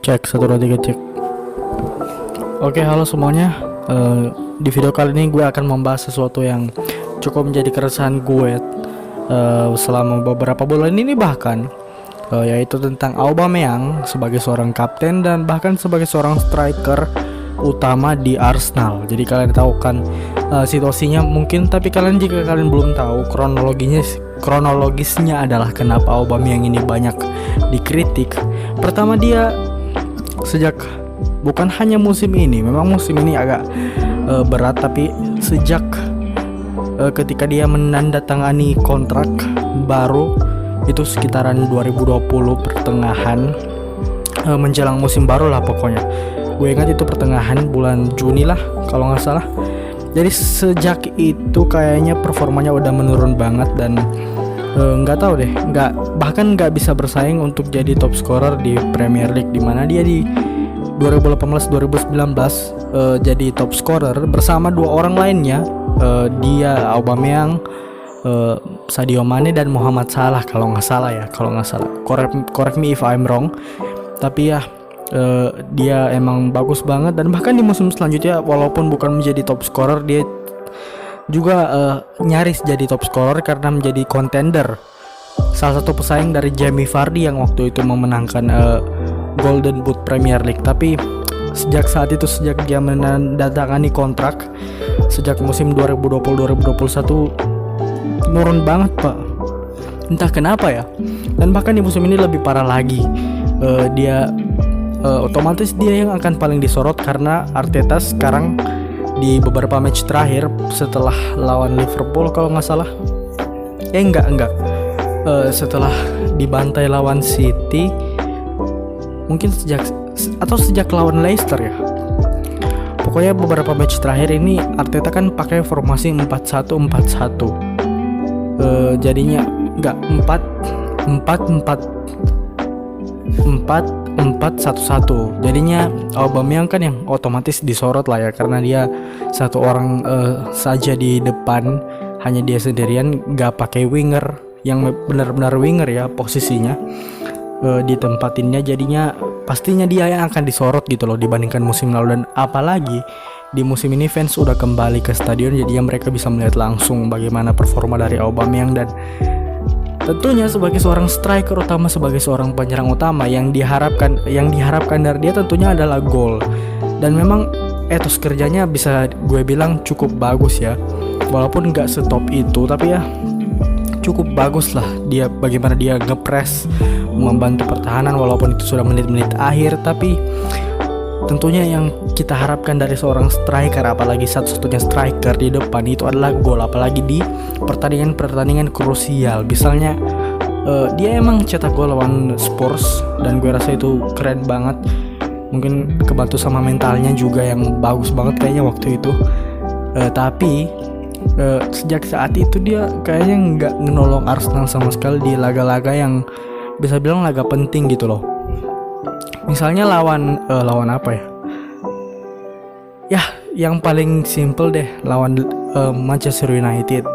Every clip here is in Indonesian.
Cek 1 2 3 cek. Oke, halo semuanya. Di video kali ini gue akan membahas sesuatu yang cukup menjadi keresahan gue selama beberapa bulan ini bahkan, yaitu tentang Aubameyang sebagai seorang kapten dan bahkan sebagai seorang striker utama di Arsenal. Jadi kalian tahu kan situasinya mungkin, tapi jika kalian belum tahu kronologisnya adalah kenapa Aubameyang ini banyak dikritik. Pertama, dia sejak bukan hanya musim ini, memang musim ini agak berat, tapi sejak ketika dia menandatangani kontrak baru itu sekitaran 2020 pertengahan, menjelang musim baru lah pokoknya. Gue ingat itu pertengahan bulan Juni lah kalau nggak salah. Jadi sejak itu kayaknya performanya udah menurun banget dan nggak tahu deh, bahkan nggak bisa bersaing untuk jadi top scorer di Premier League, dimana dia di 2018-2019 jadi top scorer bersama dua orang lainnya, dia Aubameyang, Sadio Mane dan Muhammad Salah kalau nggak salah. Correct me if I'm wrong, tapi ya dia emang bagus banget. Dan bahkan di musim selanjutnya, walaupun bukan menjadi top scorer, dia juga nyaris jadi top scorer karena menjadi contender, salah satu pesaing dari Jamie Vardy yang waktu itu memenangkan Golden Boot Premier League. Tapi sejak saat itu, sejak dia menandatangani kontrak sejak musim 2020-2021, nurun banget pak, entah kenapa ya. Dan bahkan di musim ini lebih parah lagi, dia otomatis dia yang akan paling disorot karena Arteta sekarang di beberapa match terakhir setelah lawan Liverpool kalau nggak salah, setelah dibantai lawan City, mungkin sejak lawan Leicester ya. Pokoknya beberapa match terakhir ini Arteta kan pakai formasi 4-1-4-1. Jadinya enggak 4-4-1-1. Jadinya Aubameyang kan yang otomatis disorot lah ya, karena dia satu orang saja di depan, hanya dia sendirian, nggak pakai winger yang benar-benar winger ya posisinya, ditempatinnya. Jadinya pastinya dia yang akan disorot gitu loh dibandingkan musim lalu. Dan apalagi di musim ini fans udah kembali ke stadion, jadinya mereka bisa melihat langsung bagaimana performa dari Aubameyang. Dan tentunya sebagai seorang striker utama, sebagai seorang penyerang utama, yang diharapkan dari dia tentunya adalah gol. Dan memang etos kerjanya bisa gue bilang cukup bagus ya, walaupun nggak setop itu, tapi ya cukup bagus lah dia, bagaimana dia ngepres, membantu pertahanan walaupun itu sudah menit-menit akhir. Tapi tentunya yang kita harapkan dari seorang striker, apalagi satu-satunya striker di depan, itu adalah gol, apalagi di pertandingan krusial. Misalnya dia emang cetak gol lawan Spurs dan gue rasa itu keren banget. Mungkin kebantu sama mentalnya juga yang bagus banget kayaknya waktu itu. Tapi sejak saat itu dia kayaknya nggak menolong Arsenal sama sekali di laga-laga yang bisa bilang laga penting gitu loh. Misalnya lawan apa ya? Ya, yang paling simple deh, lawan Manchester United.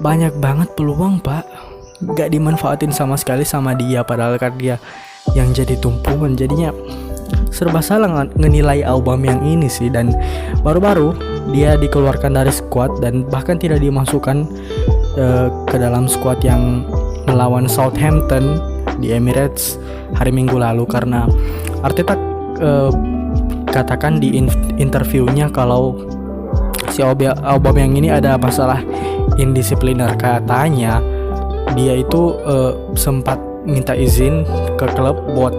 Banyak banget peluang pak, gak dimanfaatin sama sekali sama dia, padahal kan dia yang jadi tumpuan. Jadinya serba salah ngenilai Aubameyang ini sih. Dan baru-baru dia dikeluarkan dari squad dan bahkan tidak dimasukkan ke dalam squad yang melawan Southampton di Emirates hari Minggu lalu, karena Arteta katakan di interviewnya kalau si Aubameyang ini ada masalah indisipliner. Katanya dia itu sempat minta izin ke klub buat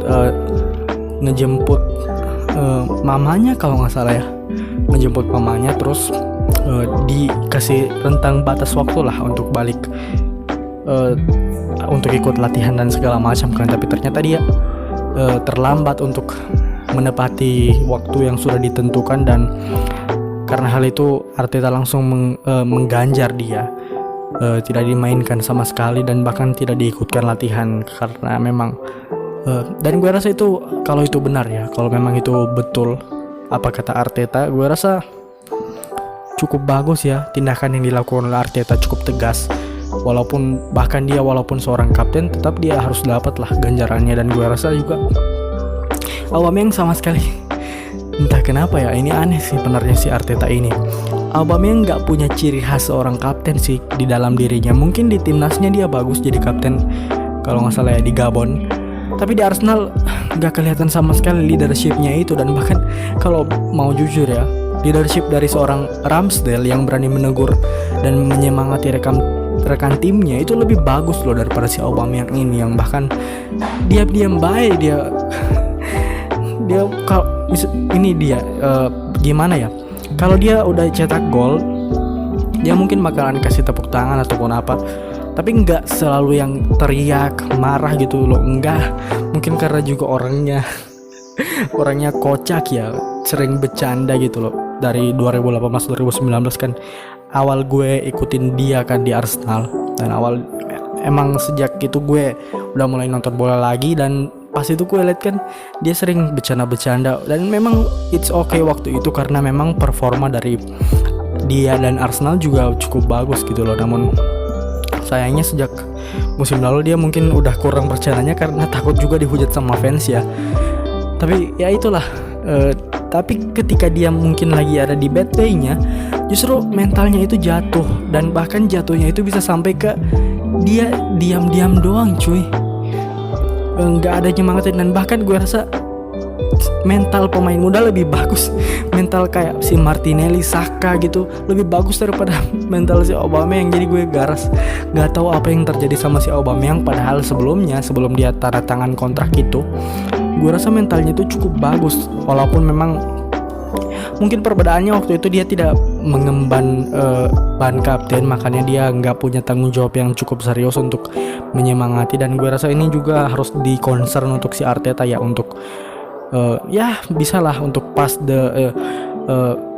ngejemput mamanya kalau nggak salah ya, menjemput mamanya, terus dikasih rentang batas waktu lah untuk balik, untuk ikut latihan dan segala macam kan. Tapi ternyata dia terlambat untuk menepati waktu yang sudah ditentukan, dan karena hal itu Arteta langsung mengganjar dia, tidak dimainkan sama sekali dan bahkan tidak diikutkan latihan karena memang dan gue rasa itu, kalau itu benar ya, kalau memang itu betul apa kata Arteta, gue rasa cukup bagus ya tindakan yang dilakukan oleh Arteta, cukup tegas. Walaupun seorang kapten, tetap dia harus dapat lah ganjarannya. Dan gue rasa juga Aubameyang sama sekali entah kenapa ya, ini aneh sih sebenarnya si Arteta ini. Aubameyang nggak punya ciri khas seorang kapten sih di dalam dirinya. Mungkin di timnasnya dia bagus jadi kapten kalau nggak salah ya di Gabon, tapi di Arsenal nggak kelihatan sama sekali leadershipnya itu. Dan bahkan kalau mau jujur ya, leadership dari seorang Ramsdale yang berani menegur dan menyemangati rekan timnya itu lebih bagus loh daripada si Aubameyang ini yang bahkan diam-diam baik dia. Dia kalau ini dia gimana ya? Kalau dia udah cetak gol, dia mungkin bakalan kasih tepuk tangan ataupun apa. Tapi nggak selalu yang teriak, marah gitu loh. Enggak. Mungkin karena juga orangnya kocak ya, sering bercanda gitu loh. Dari 2018-2019 kan awal gue ikutin dia kan di Arsenal. Dan awal emang sejak itu gue udah mulai nonton bola lagi. Dan pas itu gue liat kan dia sering bercanda-bercanda. Dan memang it's okay waktu itu karena memang performa dari dia dan Arsenal juga cukup bagus gitu loh. Namun sayangnya sejak musim lalu dia mungkin udah kurang bercandanya karena takut juga dihujat sama fans ya. Tapi ya itulah. Tapi ketika dia mungkin lagi ada di bad day-nya, justru mentalnya itu jatuh. Dan bahkan jatuhnya itu bisa sampai ke dia diam-diam doang cuy, nggak ada nyemangatin. Dan bahkan gue rasa mental pemain muda lebih bagus, mental kayak si Martinelli, Saka gitu lebih bagus daripada mental si Aubameyang. Jadi gue nggak tahu apa yang terjadi sama si Aubameyang. Padahal sebelum dia tanda tangan kontrak itu, gue rasa mentalnya itu cukup bagus. Walaupun memang mungkin perbedaannya waktu itu dia tidak mengemban ban kapten, makanya dia nggak punya tanggung jawab yang cukup serius untuk menyemangati. Dan gue rasa ini juga harus di concern untuk si Arteta ya, untuk ya bisa lah untuk pas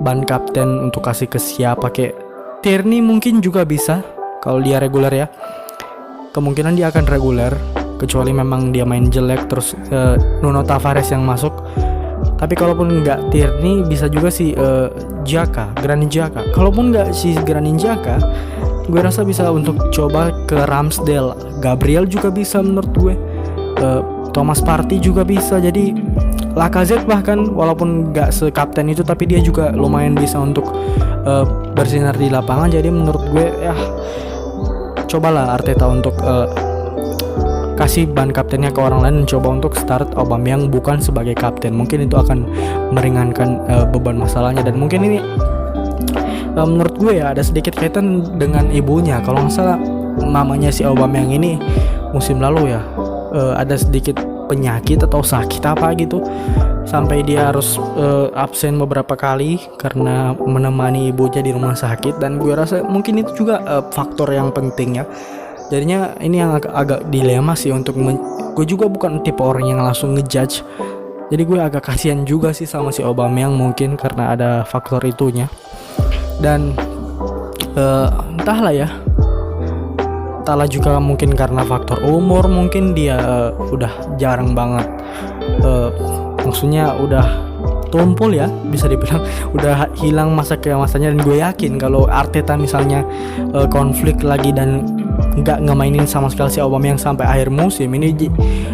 ban kapten untuk kasih ke siapa, kayak Tierney mungkin juga bisa kalau dia reguler ya. Kemungkinan dia akan reguler kecuali memang dia main jelek terus Nuno Tavares yang masuk. Tapi kalaupun nggak Tierney bisa juga si Granit Xhaka. Kalaupun nggak si Granit Xhaka, gue rasa bisa untuk coba ke Ramsdale. Gabriel juga bisa menurut gue. Thomas Partey juga bisa. Jadi Lacazette bahkan walaupun nggak sekapten itu, tapi dia juga lumayan bisa untuk bersinar di lapangan. Jadi menurut gue ya cobalah Arteta untuk kasih ban kaptennya ke orang lain, coba untuk start Aubameyang bukan sebagai kapten. Mungkin itu akan meringankan beban masalahnya. Dan mungkin ini menurut gue ya ada sedikit kaitan dengan ibunya. Kalau nggak salah mamanya si Aubameyang ini musim lalu ya ada sedikit penyakit atau sakit apa gitu, sampai dia harus absen beberapa kali karena menemani ibunya di rumah sakit. Dan gue rasa mungkin itu juga faktor yang penting ya. Jadinya ini yang agak dilema sih untuk gue juga bukan tipe orang yang langsung ngejudge. Jadi gue agak kasihan juga sih sama si Aubameyang mungkin karena ada faktor itunya. Dan entahlah juga mungkin karena faktor umur, mungkin dia udah jarang banget maksudnya udah tumpul ya, bisa dibilang udah hilang masa keemasannya. Dan gue yakin kalau Arteta misalnya konflik lagi dan nggak ngemainin sama sekali si Aubameyang sampai akhir musim ini,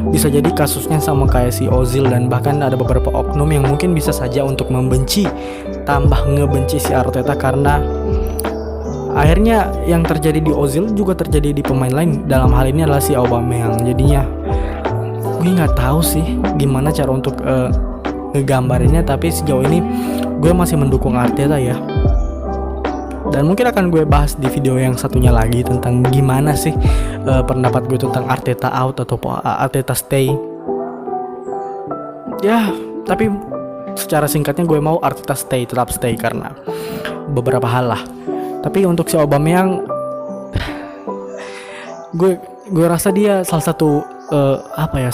bisa jadi kasusnya sama kayak si Ozil. Dan bahkan ada beberapa oknum yang mungkin bisa saja untuk tambah ngebenci si Arteta, karena akhirnya yang terjadi di Ozil juga terjadi di pemain lain, dalam hal ini adalah si Aubameyang. Jadinya gue nggak tahu sih gimana cara untuk ngegambarinnya, tapi sejauh ini gue masih mendukung Arteta ya. Dan mungkin akan gue bahas di video yang satunya lagi tentang gimana sih pendapat gue tentang Arteta out atau Arteta stay. Ya, tapi secara singkatnya gue mau Arteta tetap stay karena beberapa hal lah. Tapi untuk si Aubameyang, gue rasa dia salah satu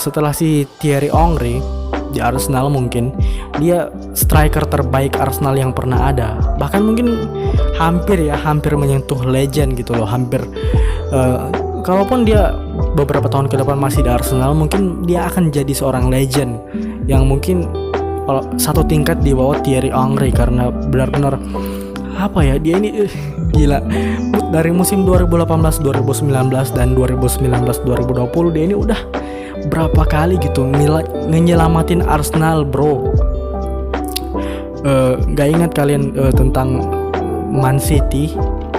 setelah si Thierry Henry di Arsenal, mungkin dia striker terbaik Arsenal yang pernah ada. Bahkan mungkin hampir menyentuh legend gitu loh. Kalaupun dia beberapa tahun ke depan masih di Arsenal, mungkin dia akan jadi seorang legend yang mungkin satu tingkat di bawah Thierry Henry, karena benar-benar apa ya, dia ini gila. Dari musim 2018 2019 dan 2019 2020 dia ini udah berapa kali gitu ngenyelamatin Arsenal, bro. Gak ingat kalian tentang Man City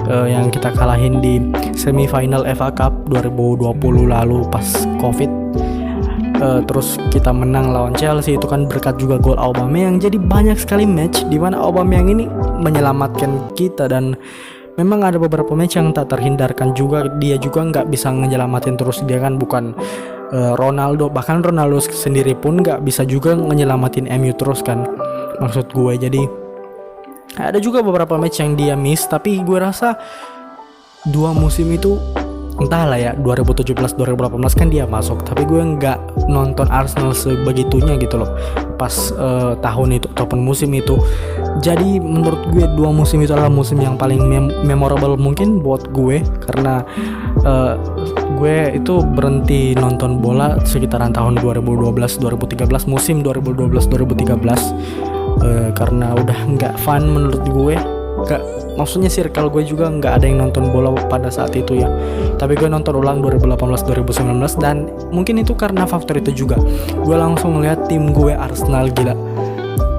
yang kita kalahin di semifinal FA Cup 2020 lalu pas Covid. Terus kita menang lawan Chelsea, itu kan berkat juga gol Aubameyang. Jadi banyak sekali match di mana Aubameyang ini menyelamatkan kita, dan memang ada beberapa match yang tak terhindarkan juga. Dia juga nggak bisa menyelamatin terus, dia kan bukan Ronaldo. Bahkan Ronaldo sendiri pun nggak bisa juga menyelamatin MU terus kan, maksud gue. Jadi ada juga beberapa match yang dia miss, tapi gue rasa 2 musim itu entahlah ya, 2017-2018 kan dia masuk, tapi gue nggak nonton Arsenal sebegitunya gitu loh pas tahun itu ataupun musim itu. Jadi menurut gue 2 musim itu adalah musim yang paling memorable mungkin buat gue, karena gue itu berhenti nonton bola sekitaran tahun 2012-2013, musim 2012-2013, karena udah nggak fun menurut gue. Maksudnya circle gue juga nggak ada yang nonton bola pada saat itu ya, tapi gue nonton ulang 2018-2019, dan mungkin itu karena faktor itu juga. Gue langsung ngeliat tim gue Arsenal, gila,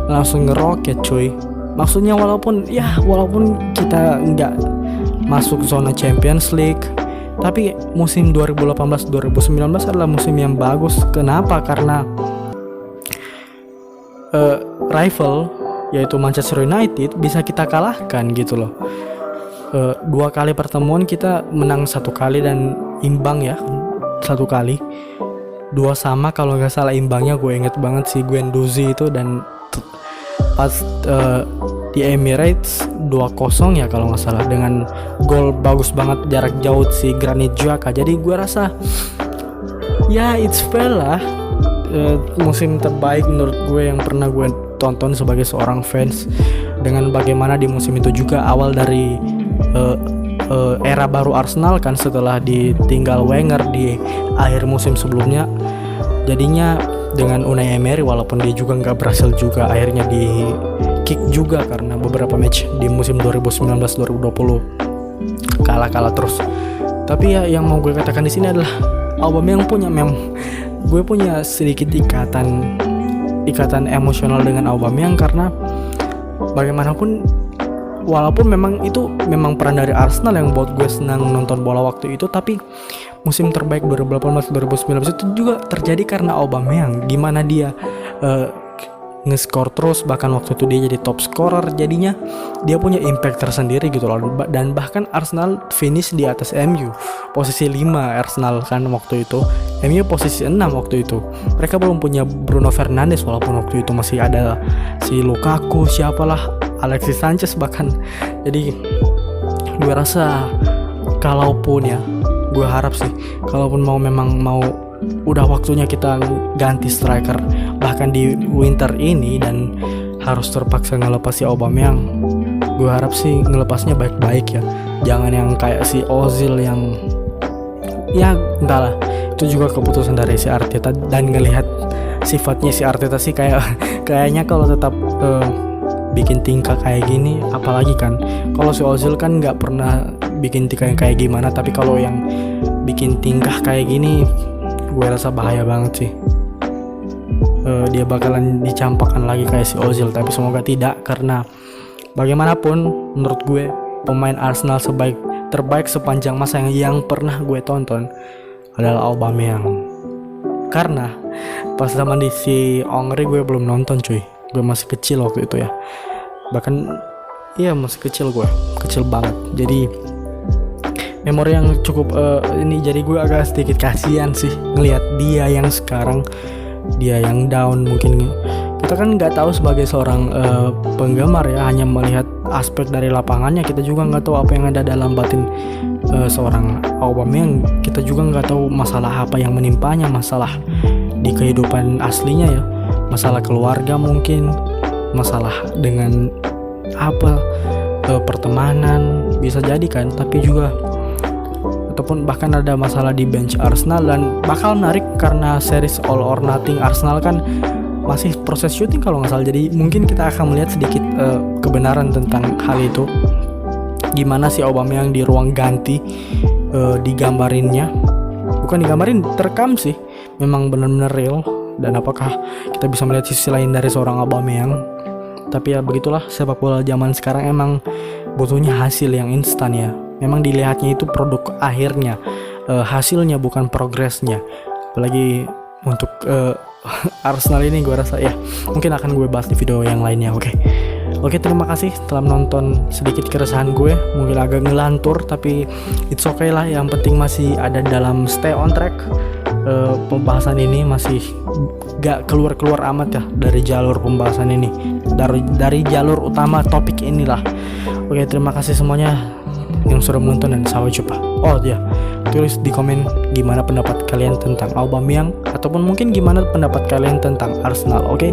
langsung ngeroket cuy. Maksudnya walaupun kita nggak masuk zona Champions League, tapi musim 2018-2019 adalah musim yang bagus. Kenapa? Karena rival yaitu Manchester United bisa kita kalahkan gitu loh. 2 kali pertemuan kita menang 1 kali dan imbang ya 1 kali. 2 sama kalau nggak salah imbangnya. Gue inget banget si Guendouzi itu, dan pas di Emirates 2-0 ya kalau nggak salah, dengan gol bagus banget jarak jauh si Granit Xhaka. Jadi gue rasa ya it's fair lah, musim terbaik menurut gue yang pernah gue tonton sebagai seorang fans. Dengan bagaimana di musim itu juga awal dari era baru Arsenal kan, setelah ditinggal Wenger di akhir musim sebelumnya. Jadinya dengan Unai Emery, walaupun dia juga nggak berhasil juga, akhirnya di kick juga karena beberapa match di musim 2019-2020 kalah terus. Tapi ya yang mau gue katakan di sini adalah Aubameyang gue punya sedikit ikatan emosional dengan Aubameyang, karena bagaimanapun walaupun memang peran dari Arsenal yang buat gue senang nonton bola waktu itu, tapi musim terbaik 2018-2019 itu juga terjadi karena Aubameyang. Gimana dia nge-score terus, bahkan waktu itu dia jadi top scorer, jadinya dia punya impact tersendiri gitu loh. Dan bahkan Arsenal finish di atas MU, posisi 5 Arsenal kan waktu itu, MU posisi 6 waktu itu. Mereka belum punya Bruno Fernandes, walaupun waktu itu masih ada si Lukaku, siapalah, Alexis Sanchez bahkan. Jadi gue rasa gue harap sih kalaupun memang mau udah waktunya kita ganti striker bahkan di winter ini dan harus terpaksa ngelepas si Aubameyang, gue harap sih ngelepasnya baik-baik ya, jangan yang kayak si Ozil yang ya entahlah, itu juga keputusan dari si Arteta. Dan ngelihat sifatnya si Arteta sih kayaknya kalau tetap bikin tingkah kayak gini, apalagi kan kalau si Ozil kan nggak pernah bikin tingkah yang kayak gimana, tapi kalau yang bikin tingkah kayak gini gue rasa bahaya banget sih. Dia bakalan dicampakkan lagi kayak si Ozil, tapi semoga tidak, karena bagaimanapun menurut gue pemain Arsenal terbaik sepanjang masa yang pernah gue tonton adalah Aubameyang. Karena pas zaman di si Henry gue belum nonton cuy, gue masih kecil waktu itu ya, bahkan iya masih kecil banget. Jadi memori yang cukup ini, jadi gue agak sedikit kasihan sih ngelihat dia yang sekarang, dia yang down. Mungkin kita kan nggak tahu sebagai seorang penggemar ya, hanya melihat aspek dari lapangannya, kita juga nggak tahu apa yang ada dalam batin seorang Aubameyang. Kita juga nggak tahu masalah apa yang menimpanya, masalah di kehidupan aslinya ya, masalah keluarga mungkin, masalah dengan pertemanan bisa jadi kan, tapi juga ataupun bahkan ada masalah di bench Arsenal. Dan bakal menarik karena series All or Nothing Arsenal kan masih proses syuting kalau nggak salah, jadi mungkin kita akan melihat sedikit kebenaran tentang hal itu. gimana si Aubameyang di ruang ganti digambarinnya, bukan digambarin, terekam sih, memang benar-benar real. Dan apakah kita bisa melihat sisi lain dari seorang Aubameyang? Tapi ya begitulah, sepak bola zaman sekarang emang butuhnya hasil yang instan ya. Memang dilihatnya itu produk akhirnya, hasilnya bukan progresnya. Apalagi untuk Arsenal ini gue rasa ya mungkin akan gue bahas di video yang lainnya. Oke, terima kasih telah menonton sedikit keresahan gue. Mungkin agak ngelantur tapi it's okay lah, yang penting masih ada dalam stay on track. Pembahasan ini masih gak keluar amat ya dari jalur pembahasan ini, dari jalur utama topik inilah. Oke, terima kasih semuanya yang sudah menonton dan sampai jumpa. Oh ya, tulis di komen gimana pendapat kalian tentang Aubameyang, ataupun mungkin gimana pendapat kalian tentang Arsenal. Oke,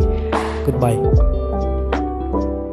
goodbye.